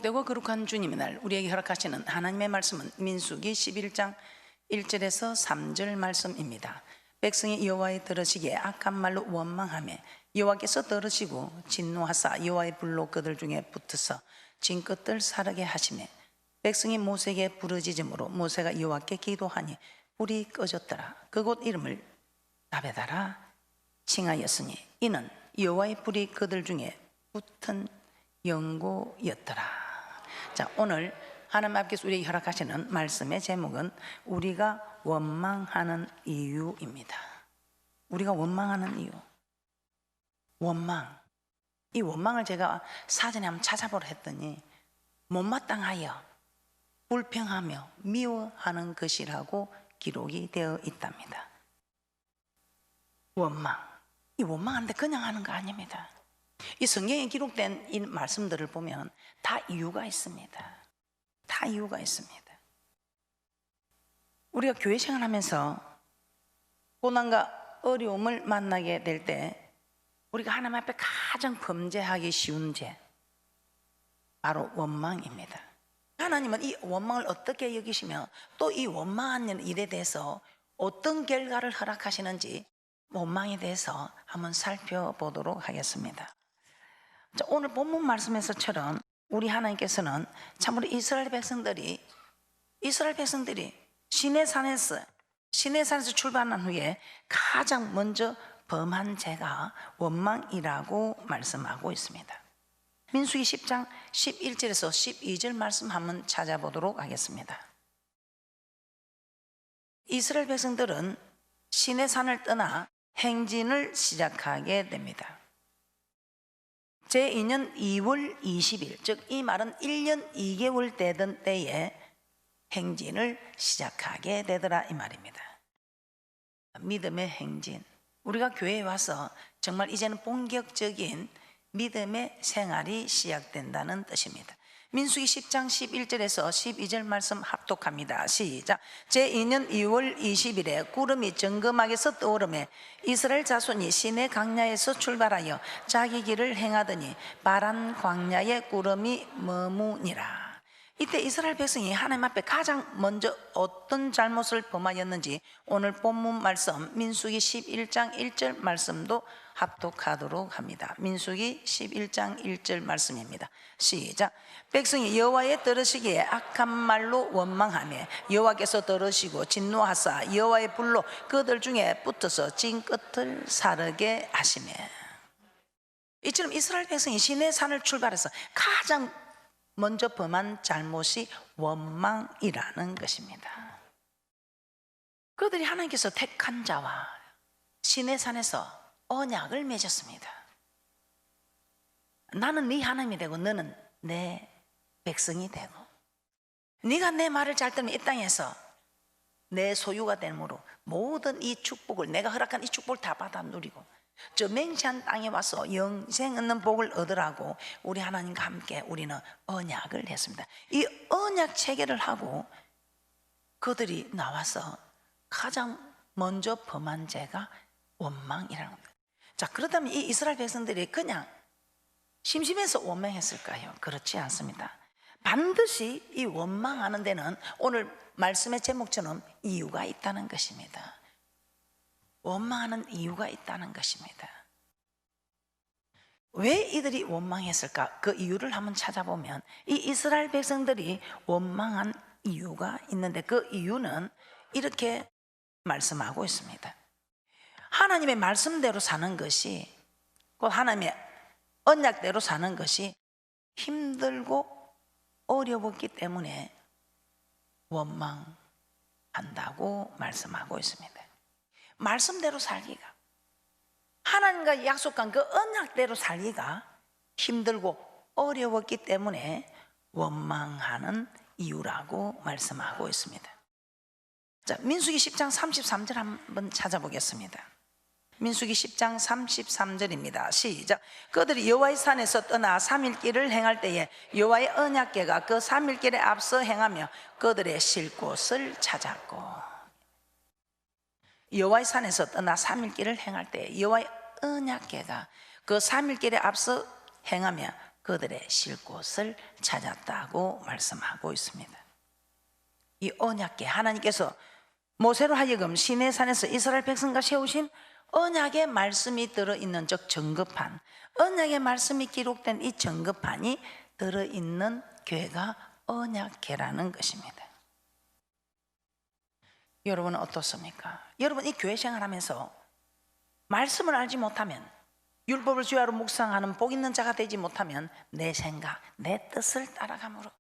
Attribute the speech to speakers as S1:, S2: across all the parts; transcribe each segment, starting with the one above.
S1: 복되고 거룩한 주님의 날 우리에게 허락하시는 하나님의 말씀은 민수기 11장 1절에서 3절 말씀입니다. 백성이 여호와의 들으시기에 악한 말로 원망하며 여호와께서 들으시고 진노하사 여호와의 불로 그들 중에 붙어서 진끝을 사르게 하시며 백성이 모세에게 부르짖음으로 모세가 여호와께 기도하니 불이 꺼졌더라. 그곳 이름을 다베다라 칭하였으니 이는 여호와의 불이 그들 중에 붙은 연고였더라. 자, 오늘 하나님 앞에서 우리에게 허락하시는 말씀의 제목은 우리가 원망하는 이유입니다. 우리가 원망하는 이유. 원망. 이 원망을 제가 사전에 한번 찾아보려 했더니 못마땅하여 불평하며 미워하는 것이라고 기록이 되어 있답니다. 원망. 이 원망하는데 그냥 하는 거 아닙니다. 이 성경에 기록된 이 말씀들을 보면 다 이유가 있습니다. 다 이유가 있습니다. 우리가 교회 생활하면서 고난과 어려움을 만나게 될 때 우리가 하나님 앞에 가장 범죄하기 쉬운 죄 바로 원망입니다. 하나님은 이 원망을 어떻게 여기시며 또 이 원망하는 일에 대해서 어떤 결과를 허락하시는지 원망에 대해서 한번 살펴보도록 하겠습니다. 자, 오늘 본문 말씀에서처럼 우리 하나님께서는 참으로 이스라엘 백성들이 시내산에서 출발한 후에 가장 먼저 범한 죄가 원망이라고 말씀하고 있습니다. 민수기 10장 11절에서 12절 말씀 한번 찾아보도록 하겠습니다. 이스라엘 백성들은 시내산을 떠나 행진을 시작하게 됩니다. 제2년 2월 20일, 즉 이 말은 1년 2개월 되던 때에 행진을 시작하게 되더라 이 말입니다. 믿음의 행진. 우리가 교회에 와서 정말 이제는 본격적인 믿음의 생활이 시작된다는 뜻입니다. 민수기 10장 11절에서 12절 말씀 합독합니다. 시작. 제2년 2월 20일에 구름이 정금하게서 떠오르매 이스라엘 자손이 시내 광야에서 출발하여 자기 길을 행하더니 파란 광야에 구름이 머무니라. 이때 이스라엘 백성이 하나님 앞에 가장 먼저 어떤 잘못을 범하였는지 오늘 본문 말씀 민수기 11장 1절 말씀도 합독하도록 합니다. 민수기 11장 1절 말씀입니다. 시작. 백성이 여호와의 들으시기에 악한 말로 원망하며 여호와께서 들으시고 진노하사 여호와의 불로 그들 중에 붙어서 진끝을 사르게 하시며. 이처럼 이스라엘 백성이 시내산을 출발해서 가장 먼저 범한 잘못이 원망이라는 것입니다. 그들이 하나님께서 택한 자와 시내산에서 언약을 맺었습니다. 나는 네 하나님이 되고 너는 내 백성이 되고 네가 내 말을 잘 들으면 이 땅에서 내 소유가 되므로 모든 이 축복을 내가 허락한 이 축복을 다 받아 누리고 저 맹세한 땅에 와서 영생 없는 복을 얻으라고 우리 하나님과 함께 우리는 언약을 했습니다. 이 언약 체결을 하고 그들이 나와서 가장 먼저 범한 죄가 원망이라는 겁니다. 자, 그렇다면 이 이스라엘 백성들이 그냥 심심해서 원망했을까요? 그렇지 않습니다. 반드시 이 원망하는 데는 오늘 말씀의 제목처럼 이유가 있다는 것입니다. 원망하는 이유가 있다는 것입니다. 왜 이들이 원망했을까? 그 이유를 한번 찾아보면 이 이스라엘 백성들이 원망한 이유가 있는데 그 이유는 이렇게 말씀하고 있습니다. 하나님의 말씀대로 사는 것이 곧 하나님의 언약대로 사는 것이 힘들고 어려웠기 때문에 원망한다고 말씀하고 있습니다. 말씀대로 살기가, 하나님과 약속한 그 언약대로 살기가 힘들고 어려웠기 때문에 원망하는 이유라고 말씀하고 있습니다. 자, 민수기 10장 33절 한번 찾아보겠습니다. 민수기 10장 33절입니다. 시작. 그들이 여호와의 산에서 떠나 3일 길을 행할 때에 여호와의 언약궤가 그 3일 길에 앞서 행하며 그들의 쉴 곳을 찾았고. 여호와의 산에서 떠나 3일 길을 행할 때 여호와의 언약궤가 그 3일 길에 앞서 행하며 그들의 쉴 곳을 찾았다고 말씀하고 있습니다. 이 언약궤, 하나님께서 모세로 하여금 시내산에서 이스라엘 백성과 세우신 언약의 말씀이 들어있는, 즉 정급판, 언약의 말씀이 기록된 이 정급판이 들어있는 궤가 언약궤라는 것입니다. 여러분은 어떻습니까? 여러분 이 교회 생활하면서 말씀을 알지 못하면, 율법을 주야로 묵상하는 복 있는 자가 되지 못하면 내 생각, 내 뜻을 따라가므로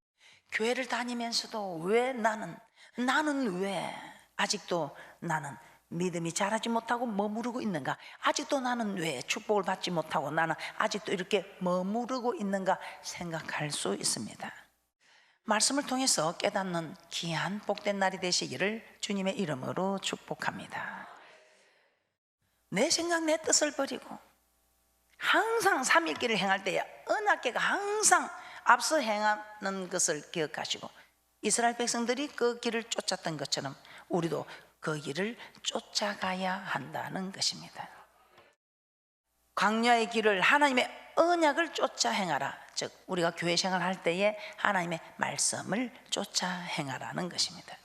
S1: 교회를 다니면서도 왜 나는 왜 아직도 나는 믿음이 자라지 못하고 머무르고 있는가? 아직도 나는 왜 축복을 받지 못하고 나는 아직도 이렇게 머무르고 있는가 생각할 수 있습니다. 말씀을 통해서 깨닫는 귀한 복된 날이 되시기를 주님의 이름으로 축복합니다. 내 생각, 내 뜻을 버리고 항상 삼일길을 행할 때에 언약궤가 항상 앞서 행하는 것을 기억하시고, 이스라엘 백성들이 그 길을 쫓았던 것처럼 우리도 그 길을 쫓아가야 한다는 것입니다. 광야의 길을, 하나님의 언약을 쫓아 행하라. 즉 우리가 교회 생활할 때에 하나님의 말씀을 쫓아 행하라는 것입니다.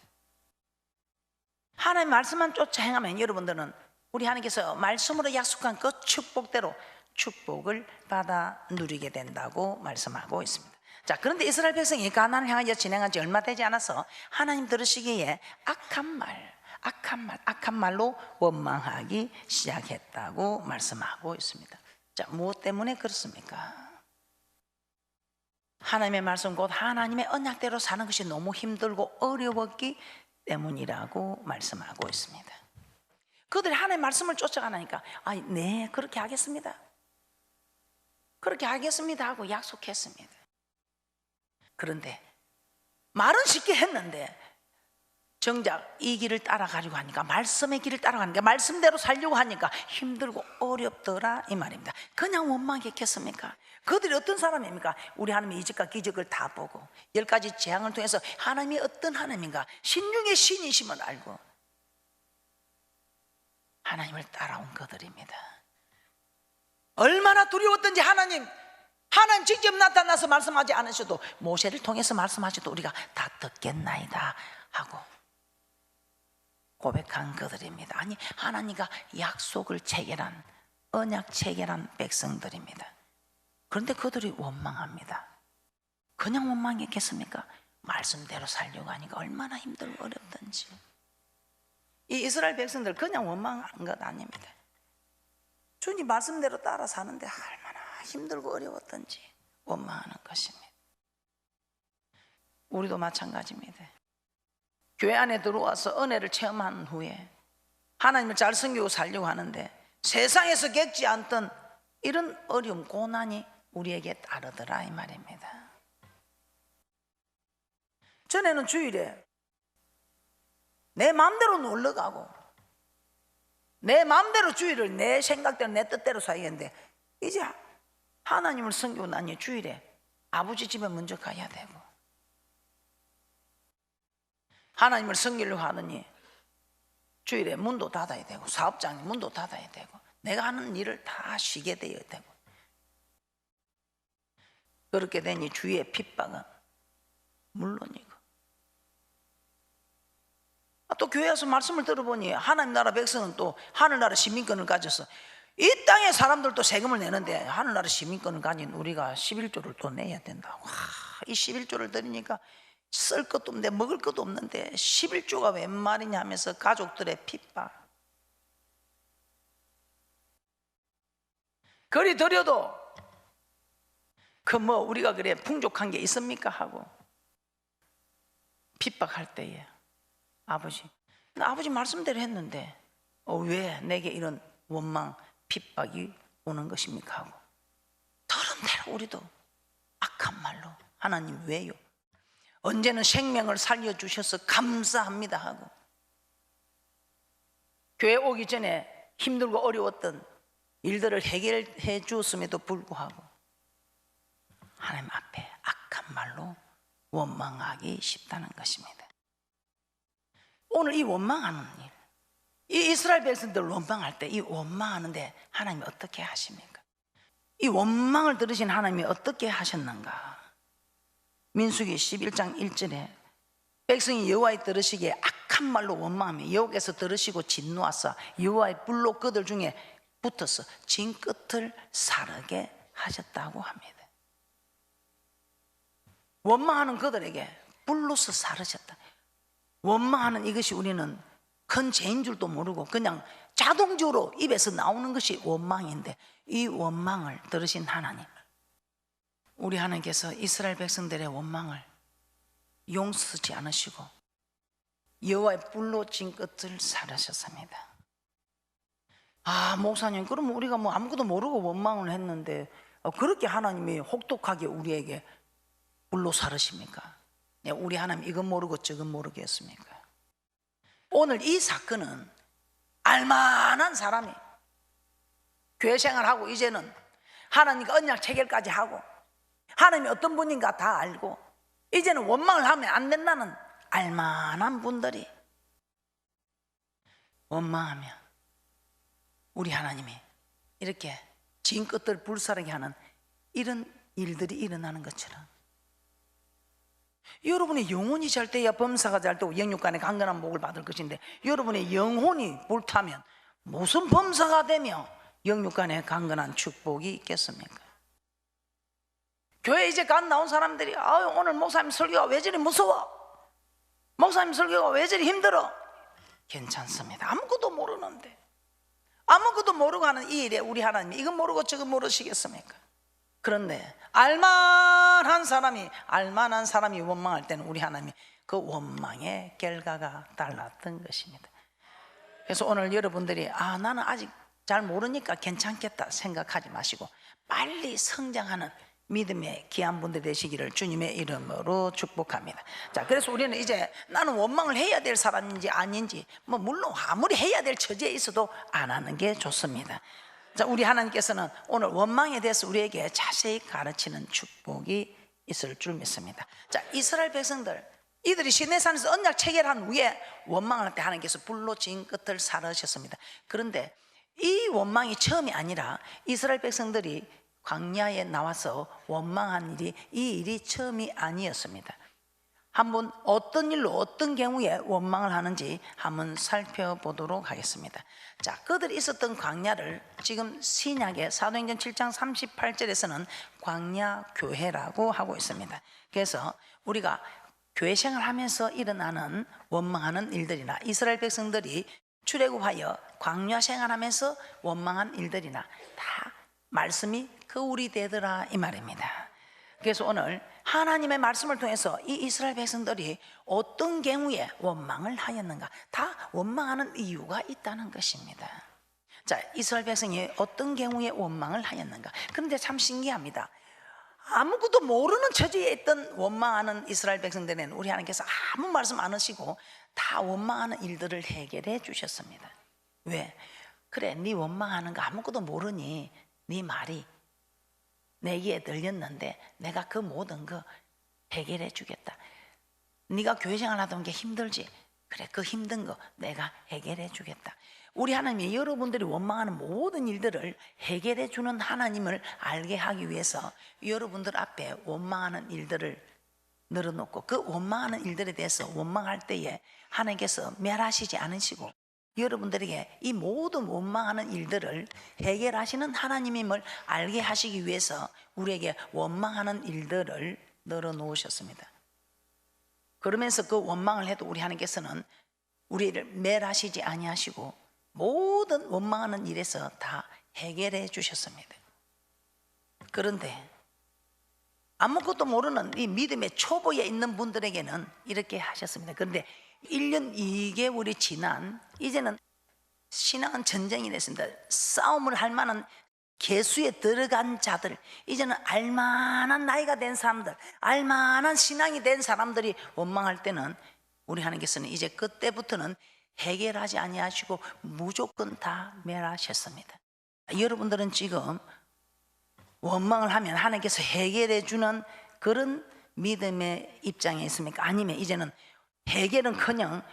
S1: 하나님의 말씀만 쫓아 행하면 여러분들은 우리 하나님께서 말씀으로 약속한 그 축복대로 축복을 받아 누리게 된다고 말씀하고 있습니다. 자, 그런데 이스라엘 백성이 가나안을 향하여 진행한 지 얼마 되지 않아서 하나님 들으시기에 악한 말로 원망하기 시작했다고 말씀하고 있습니다. 자, 무엇 때문에 그렇습니까? 하나님의 말씀, 곧 하나님의 언약대로 사는 것이 너무 힘들고 어려웠기 때문이라고 말씀하고 있습니다. 그들이 하나님의 말씀을 쫓아가니까 네, 그렇게 하겠습니다 하고 약속했습니다. 그런데 말은 쉽게 했는데 정작 이 길을 따라가려고 하니까, 말씀의 길을 따라가니까, 말씀대로 살려고 하니까 힘들고 어렵더라 이 말입니다. 그냥 원망했겠습니까? 그들이 어떤 사람입니까? 우리 하나님의 이적과 기적을 다 보고 10가지 재앙을 통해서 하나님이 어떤 하나님인가, 신중의 신이심을 알고 하나님을 따라온 그들입니다. 얼마나 두려웠던지 하나님 직접 나타나서 말씀하지 않으셔도, 모세를 통해서 말씀하셔도 우리가 다 듣겠나이다 하고 고백한 그들입니다. 아니, 하나님과 약속을 체결한, 언약 체결한 백성들입니다. 그런데 그들이 원망합니다. 그냥 원망했겠습니까? 말씀대로 살려고 하니까 얼마나 힘들고 어렵던지. 이 이스라엘 백성들 그냥 원망한 것 아닙니다. 주님 말씀대로 따라 사는데 얼마나 힘들고 어려웠던지 원망하는 것입니다. 우리도 마찬가지입니다. 교회 안에 들어와서 은혜를 체험한 후에 하나님을 잘 섬기고 살려고 하는데 세상에서 겪지 않던 이런 어려움, 고난이 우리에게 따르더라 이 말입니다. 전에는 주일에 내 마음대로 놀러 가고 내 마음대로 주일을 내 생각대로 내 뜻대로 살겠는데, 이제 하나님을 섬기고 나니 주일에 아버지 집에 먼저 가야 되고, 하나님을 섬기려고 하더니 주일에 문도 닫아야 되고, 사업장에 문도 닫아야 되고, 내가 하는 일을 다 쉬게 되어야 되고, 그렇게 되니 주위의 핍박은 물론이고, 또 교회 와서 말씀을 들어보니 하나님 나라 백성은 또 하늘나라 시민권을 가져서 이 땅의 사람들도 세금을 내는데 하늘나라 시민권을 가진 우리가 11조를 또 내야 된다. 와, 이 11조를 드리니까 쓸 것도 없는데 먹을 것도 없는데 11조가 웬 말이냐 하면서 가족들의 핍박. 그리 드려도 그 뭐 우리가 그래 풍족한 게 있습니까 하고 핍박할 때에 아버지 말씀대로 했는데 왜 내게 이런 원망 핍박이 오는 것입니까 하고, 들은 대로 우리도 악한 말로 하나님 왜요? 언제는 생명을 살려주셔서 감사합니다 하고, 교회 오기 전에 힘들고 어려웠던 일들을 해결해 주었음에도 불구하고 하나님 앞에 악한 말로 원망하기 쉽다는 것입니다. 오늘 이 원망하는 일, 이 이스라엘 백성들 원망할 때 이 원망하는데 하나님이 어떻게 하십니까? 이 원망을 들으신 하나님이 어떻게 하셨는가? 민수기 11장 1절에 백성이 여호와의 들으시기에 악한 말로 원망하며 여호와께서 들으시고 진노하사 여호와의 불로 그들 중에 붙어서 진 끝을 사르게 하셨다고 합니다. 원망하는 그들에게 불로서 사르셨다. 원망하는 이것이 우리는 큰 죄인 줄도 모르고 그냥 자동적으로 입에서 나오는 것이 원망인데, 이 원망을 들으신 하나님, 우리 하나님께서 이스라엘 백성들의 원망을 용서하지 않으시고 여호와의 불로 진 끝을 사르셨습니다. 아, 목사님, 그럼 우리가 뭐 아무것도 모르고 원망을 했는데 그렇게 하나님이 혹독하게 우리에게 불로 사르십니까? 우리 하나님 이건 모르고 저건 모르겠습니까? 오늘 이 사건은 알만한 사람이 교회 생활하고 이제는 하나님과 언약 체결까지 하고 하나님이 어떤 분인가 다 알고 이제는 원망을 하면 안 된다는 알만한 분들이 원망하면 우리 하나님이 이렇게 진 끝을 불사르게 하는 이런 일들이 일어나는 것처럼, 여러분의 영혼이 잘 때야 범사가 잘 되고 영육간의 강건한 복을 받을 것인데, 여러분의 영혼이 불타면 무슨 범사가 되며 영육간의 강건한 축복이 있겠습니까? 교회 이제 갓 나온 사람들이 오늘 목사님 설교가 왜 저리 무서워? 목사님 설교가 왜 저리 힘들어? 괜찮습니다. 아무것도 모르는데, 아무것도 모르고 하는 이 일에 우리 하나님이 이건 모르고 저건 모르시겠습니까? 그런데 알만한 사람이 원망할 때는 우리 하나님이 그 원망의 결과가 달랐던 것입니다. 그래서 오늘 여러분들이 나는 아직 잘 모르니까 괜찮겠다 생각하지 마시고 빨리 성장하는 믿음의 귀한 분들 되시기를 주님의 이름으로 축복합니다. 자, 그래서 우리는 이제 나는 원망을 해야 될 사람인지 아닌지, 물론 아무리 해야 될 처지에 있어도 안 하는 게 좋습니다. 자, 우리 하나님께서는 오늘 원망에 대해서 우리에게 자세히 가르치는 축복이 있을 줄 믿습니다. 자, 이스라엘 백성들, 이들이 시내산에서 언약 체결한 후에 원망할 때 하나님께서 불로 진 끝을 사르셨습니다. 그런데 이 원망이 처음이 아니라 이스라엘 백성들이 광야에 나와서 원망한 일이, 이 일이 처음이 아니었습니다. 한번 어떤 일로 어떤 경우에 원망을 하는지 한번 살펴보도록 하겠습니다. 자, 그들이 있었던 광야를 지금 신약의 사도행전 7장 38절에서는 광야 교회라고 하고 있습니다. 그래서 우리가 교회 생활하면서 일어나는 원망하는 일들이나 이스라엘 백성들이 출애굽하여 광야 생활하면서 원망한 일들이나 다 말씀이 거울이 되더라 이 말입니다. 그래서 오늘 하나님의 말씀을 통해서 이 이스라엘 백성들이 어떤 경우에 원망을 하였는가, 다 원망하는 이유가 있다는 것입니다. 자, 이스라엘 백성이 어떤 경우에 원망을 하였는가. 그런데 참 신기합니다. 아무것도 모르는 처지에 있던 원망하는 이스라엘 백성들에는 우리 하나님께서 아무 말씀 안 하시고 다 원망하는 일들을 해결해 주셨습니다. 왜? 그래, 네 원망하는 거 아무것도 모르니 네 말이 내 귀에 들렸는데 내가 그 모든 거 해결해 주겠다. 네가 교회 생활 하던 게 힘들지? 그래, 그 힘든 거 내가 해결해 주겠다. 우리 하나님이 여러분들이 원망하는 모든 일들을 해결해 주는 하나님을 알게 하기 위해서 여러분들 앞에 원망하는 일들을 늘어놓고 그 원망하는 일들에 대해서 원망할 때에 하나님께서 멸하시지 않으시고 여러분들에게 이 모든 원망하는 일들을 해결하시는 하나님임을 알게 하시기 위해서 우리에게 원망하는 일들을 늘어놓으셨습니다. 그러면서 그 원망을 해도 우리 하나님께서는 우리를 멸하시지 아니하시고 모든 원망하는 일에서 다 해결해 주셨습니다. 그런데 아무것도 모르는 이 믿음의 초보에 있는 분들에게는 이렇게 하셨습니다. 그런데 1년 2개월이 지난 이제는 신앙은 전쟁이 됐습니다. 싸움을 할 만한 계수에 들어간 자들, 이제는 알만한 나이가 된 사람들, 알만한 신앙이 된 사람들이 원망할 때는 우리 하나님께서는 이제 그때부터는 해결하지 아니하시고 무조건 다 멸하셨습니다. 여러분들은 지금 원망을 하면 하나님께서 해결해 주는 그런 믿음의 입장에 있습니까? 아니면 이제는 해결은커녕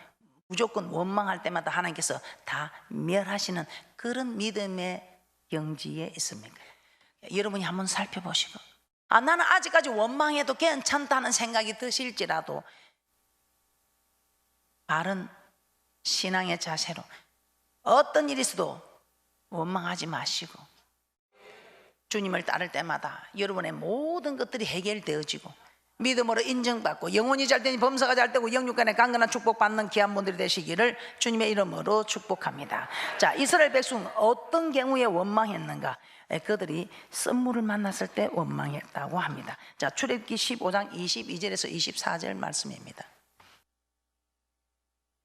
S1: 무조건 원망할 때마다 하나님께서 다 멸하시는 그런 믿음의 경지에 있습니까? 여러분이 한번 살펴보시고, 나는 아직까지 원망해도 괜찮다는 생각이 드실지라도 바른 신앙의 자세로 어떤 일이 있어도 원망하지 마시고, 주님을 따를 때마다 여러분의 모든 것들이 해결되어지고 믿음으로 인정받고 영혼이 잘되니 범사가 잘되고 영육간에 강건한 축복받는 귀한 분들이 되시기를 주님의 이름으로 축복합니다. 자, 이스라엘 백성은 어떤 경우에 원망했는가? 그들이 썸물을 만났을 때 원망했다고 합니다. 자, 출애굽기 15장 22절에서 24절 말씀입니다.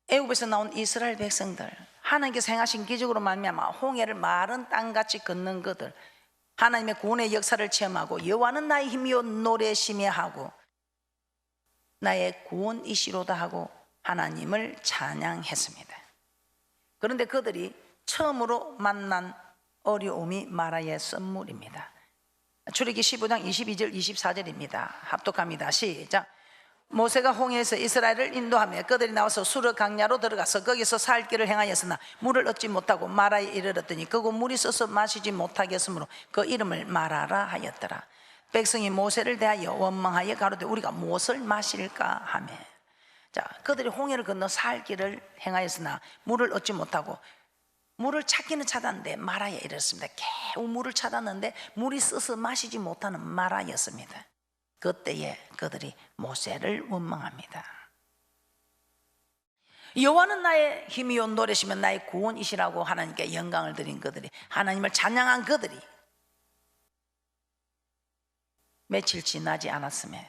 S1: 애굽에서 나온 이스라엘 백성들, 하나님께서 행하신 기적으로 말미암아 홍해를 마른 땅같이 걷는 그들, 하나님의 구원의 역사를 체험하고 여호와는 나의 힘이요 노래시며 하고 나의 구원이시로다 하고 하나님을 찬양했습니다. 그런데 그들이 처음으로 만난 어려움이 마라의 썸물입니다. 출애굽기 15장 22절 24절입니다. 합독합니다. 시작. 모세가 홍해에서 이스라엘을 인도하며 그들이 나와서 수르 강야로 들어가서 거기서 살 길을 행하였으나 물을 얻지 못하고 마라에 이르렀더니 그곳 물이 써서 마시지 못하게 했으므로 그 이름을 마라라 하였더라. 백성이 모세를 대하여 원망하여 가로되 우리가 무엇을 마실까 하며, 자, 그들이 홍해를 건너 살 길을 행하였으나 물을 얻지 못하고, 물을 찾기는 찾았는데 마라에 이르렀습니다. 겨우 물을 찾았는데 물이 써서 마시지 못하는 마라였습니다. 그때에 그들이 모세를 원망합니다. 여호와는 나의 힘이요 노래시며 나의 구원이시라고 하나님께 영광을 드린 그들이, 하나님을 찬양한 그들이 며칠 지나지 않았음에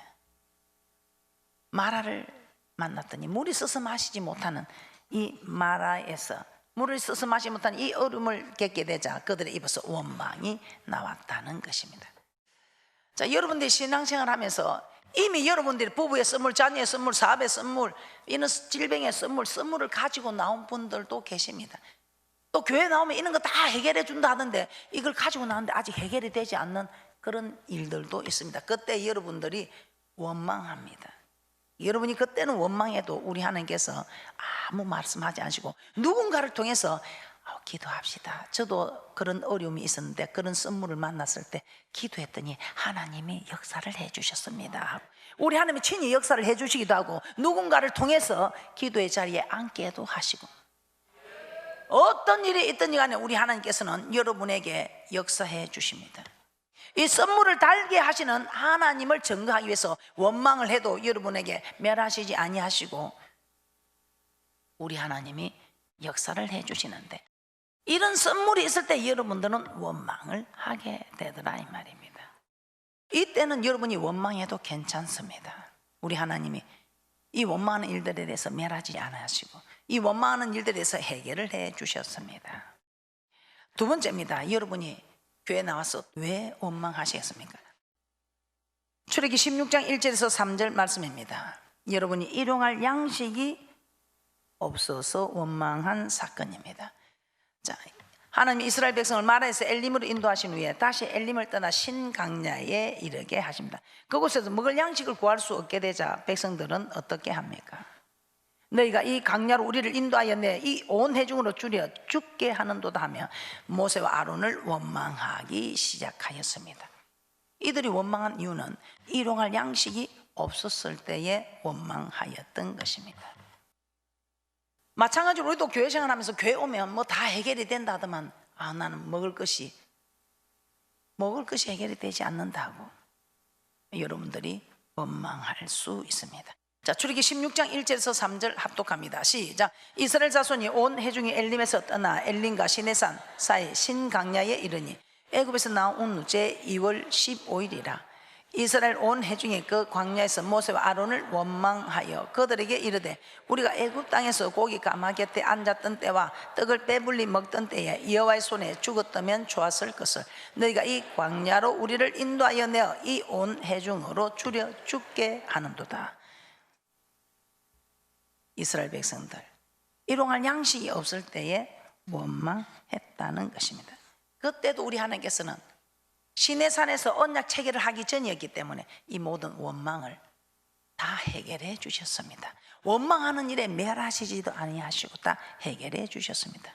S1: 마라를 만났더니 물이 써서 마시지 못하는 이 마라에서 물을 써서 마시지 못하는 이 얼음을 겪게 되자 그들의 입에서 원망이 나왔다는 것입니다. 자, 여러분들이 신앙생활 하면서 이미 여러분들이 부부의 선물, 자녀의 선물, 사업의 선물, 이런 질병의 선물을 가지고 나온 분들도 계십니다. 또 교회 나오면 이런 거 다 해결해 준다 하던데 이걸 가지고 나왔는데 아직 해결이 되지 않는 그런 일들도 있습니다. 그때 여러분들이 원망합니다. 여러분이 그때는 원망해도 우리 하나님께서 아무 말씀하지 않으시고 누군가를 통해서 기도합시다. 저도 그런 어려움이 있었는데 그런 선물을 만났을 때 기도했더니 하나님이 역사를 해주셨습니다. 우리 하나님이 친히 역사를 해주시기도 하고 누군가를 통해서 기도의 자리에 앉게도 하시고, 어떤 일이 있든지 간에 우리 하나님께서는 여러분에게 역사해 주십니다. 이 선물을 달게 하시는 하나님을 증거하기 위해서 원망을 해도 여러분에게 멸하시지 아니하시고 우리 하나님이 역사를 해 주시는데, 이런 선물이 있을 때 여러분들은 원망을 하게 되더라 이 말입니다. 이때는 여러분이 원망해도 괜찮습니다. 우리 하나님이 이 원망하는 일들에 대해서 멸하지 않으시고 이 원망하는 일들에 대해서 해결을 해 주셨습니다. 두 번째입니다. 여러분이 교회 나와서 왜 원망하시겠습니까? 출애굽기 16장 1절에서 3절 말씀입니다. 여러분이 일용할 양식이 없어서 원망한 사건입니다. 자, 하나님이 이스라엘 백성을 마라에서 엘림으로 인도하신 후에 다시 엘림을 떠나 신강야에 이르게 하십니다. 그곳에서 먹을 양식을 구할 수 없게 되자 백성들은 어떻게 합니까? 너희가 이 강야로 우리를 인도하였네, 이 온 회중으로 줄여 죽게 하는도다 하며 모세와 아론을 원망하기 시작하였습니다. 이들이 원망한 이유는 일용할 양식이 없었을 때에 원망하였던 것입니다. 마찬가지로 우리도 교회 생활하면서 교회 오면 뭐 다 해결이 된다 하더만 나는 먹을 것이 해결이 되지 않는다고 여러분들이 원망할 수 있습니다. 자, 출애굽기 16장 1절에서 3절 합독합니다. 시작. 이스라엘 자손이 온 회중이 엘림에서 떠나 엘림과 시내산 사이 신강야에 이르니 애굽에서 나온 후 제2월 15일이라 이스라엘 온 회중이 그 광야에서 모세와 아론을 원망하여 그들에게 이르되 우리가 애굽 땅에서 고기 가마 곁에 앉았던 때와 떡을 배불리 먹던 때에 여호와의 손에 죽었다면 좋았을 것을 너희가 이 광야로 우리를 인도하여 내어 이 온 회중으로 줄여 죽게 하는도다. 이스라엘 백성들 일용할 양식이 없을 때에 원망했다는 것입니다. 그때도 우리 하나님께서는 시내산에서 언약 체결을 하기 전이었기 때문에 이 모든 원망을 다 해결해 주셨습니다. 원망하는 일에 멸하시지도 아니하시고 다 해결해 주셨습니다.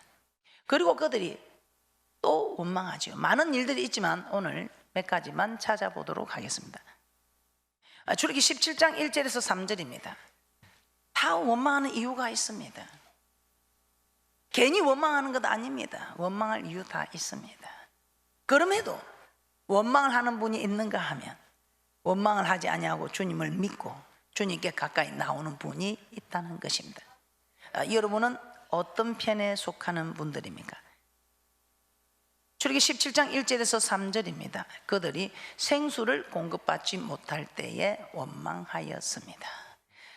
S1: 그리고 그들이 또 원망하죠. 많은 일들이 있지만 오늘 몇 가지만 찾아보도록 하겠습니다. 출애굽기 17장 1절에서 3절입니다. 다 원망하는 이유가 있습니다. 괜히 원망하는 것 아닙니다. 원망할 이유 다 있습니다. 그럼에도 원망을 하는 분이 있는가 하면 원망을 하지 아니하고 주님을 믿고 주님께 가까이 나오는 분이 있다는 것입니다. 여러분은 어떤 편에 속하는 분들입니까? 출애굽기 17장 1절에서 3절입니다. 그들이 생수를 공급받지 못할 때에 원망하였습니다.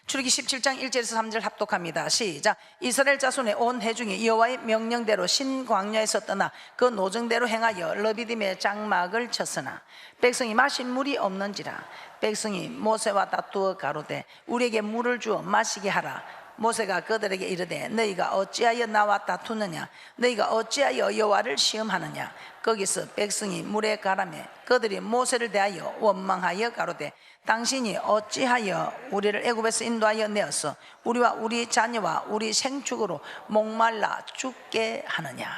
S1: 출애굽기 17장 1절에서 3절 합독합니다. 시작. 이스라엘 자손의 온 회중이 여호와의 명령대로 신광야에서 떠나 그 노정대로 행하여 르비딤의 장막을 쳤으나 백성이 마실 물이 없는지라 백성이 모세와 다투어 가로되 우리에게 물을 주어 마시게 하라. 모세가 그들에게 이르되 너희가 어찌하여 나와 다투느냐 너희가 어찌하여 여호와를 시험하느냐. 거기서 백성이 물에 가라매 그들이 모세를 대하여 원망하여 가로되 당신이 어찌하여 우리를 애굽에서 인도하여 내어서 우리와 우리 자녀와 우리 생축으로 목말라 죽게 하느냐.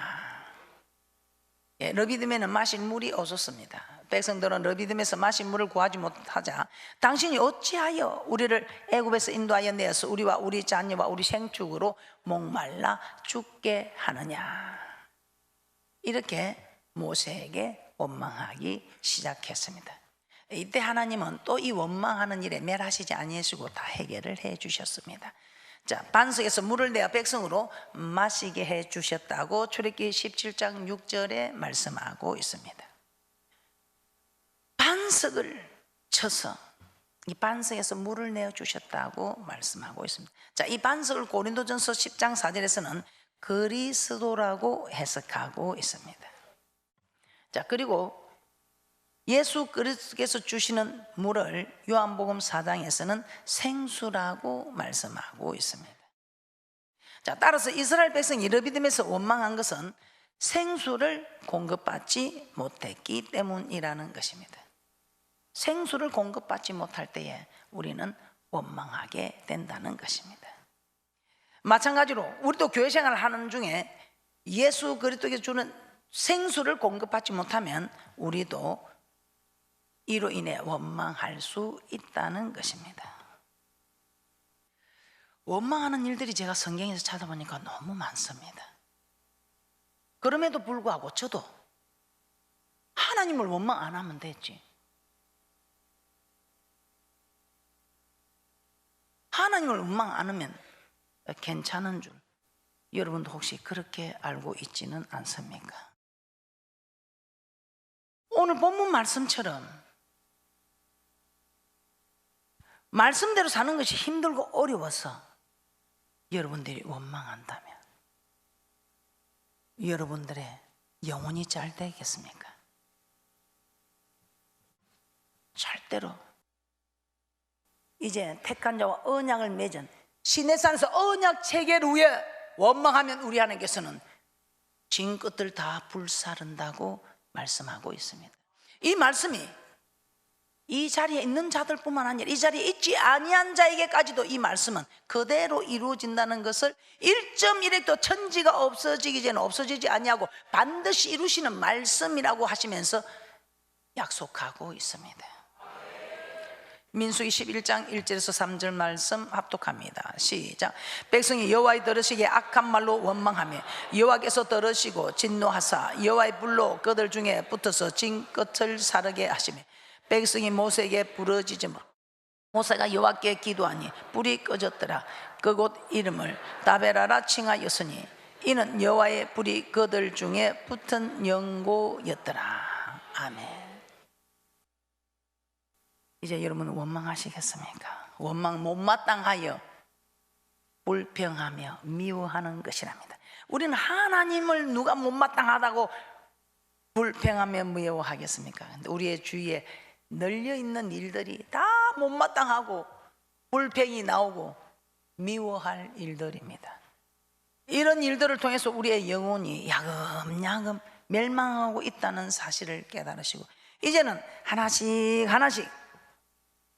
S1: 르비딤에는 마실 물이 없었습니다. 백성들은 르비딤에서 마실 물을 구하지 못하자 당신이 어찌하여 우리를 애굽에서 인도하여 내어서 우리와 우리 자녀와 우리 생축으로 목말라 죽게 하느냐. 이렇게 모세에게 원망하기 시작했습니다. 이때 하나님은 또 이 원망하는 일에 멸하시지 아니하시고 다 해결을 해 주셨습니다. 자, 반석에서 물을 내어 백성으로 마시게 해 주셨다고 출애굽기 17장 6절에 말씀하고 있습니다. 반석을 쳐서 이 반석에서 물을 내어 주셨다고 말씀하고 있습니다. 자, 이 반석을 고린도전서 10장 4절에서는 그리스도라고 해석하고 있습니다. 자, 그리고 예수 그리스도께서 주시는 물을 요한복음 4장에서는 생수라고 말씀하고 있습니다. 자, 따라서 이스라엘 백성이 르비딤에서 원망한 것은 생수를 공급받지 못했기 때문이라는 것입니다. 생수를 공급받지 못할 때에 우리는 원망하게 된다는 것입니다. 마찬가지로 우리도 교회 생활을 하는 중에 예수 그리스도께서 주는 생수를 공급받지 못하면 우리도 이로 인해 원망할 수 있다는 것입니다. 원망하는 일들이 제가 성경에서 찾아보니까 너무 많습니다. 그럼에도 불구하고 저도 하나님을 원망 안 하면 됐지, 하나님을 원망 안 하면 괜찮은 줄 여러분도 혹시 그렇게 알고 있지는 않습니까? 오늘 본문 말씀처럼 말씀대로 사는 것이 힘들고 어려워서 여러분들이 원망한다면 여러분들의 영혼이 잘 되겠습니까? 절대로. 이제 택한 자와 언약을 맺은 시내산에서 언약 체결 후에 원망하면 우리 하나님께서는 진 끝을 다 불사른다고 말씀하고 있습니다. 이 말씀이 이 자리에 있는 자들뿐만 아니라 이 자리에 있지 아니한 자에게까지도 이 말씀은 그대로 이루어진다는 것을 1.1획도 천지가 없어지기 전에 없어지지 아니하고 반드시 이루시는 말씀이라고 하시면서 약속하고 있습니다. 민수기 11장 1절에서 3절 말씀 합독합니다. 시작. 백성이 여호와의 들으시기에 악한 말로 원망하며 여호와께서 들으시고 진노하사 여호와의 불로 그들 중에 붙어서 진 끝을 사르게 하시며 백성이 모세에게 부르짖으며 모세가 여호와께 기도하니 불이 꺼졌더라. 그곳 이름을 다베라라 칭하였으니 이는 여호와의 불이 그들 중에 붙은 연고였더라. 아멘. 이제 여러분은 원망하시겠습니까? 원망 못마땅하여 불평하며 미워하는 것이랍니다. 우리는 하나님을 누가 못마땅하다고 불평하며 미워하겠습니까? 근데 우리의 주위에 널려있는 일들이 다 못마땅하고 불평이 나오고 미워할 일들입니다. 이런 일들을 통해서 우리의 영혼이 야금야금 멸망하고 있다는 사실을 깨달으시고 이제는 하나씩 하나씩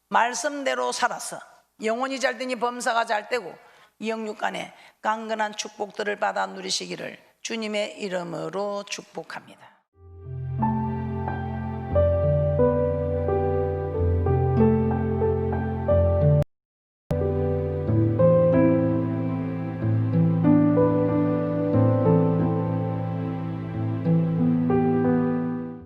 S1: 말씀대로 살아서 영혼이 잘 되니 범사가 잘 되고 영육간에 강건한 축복들을 받아 누리시기를 주님의 이름으로 축복합니다.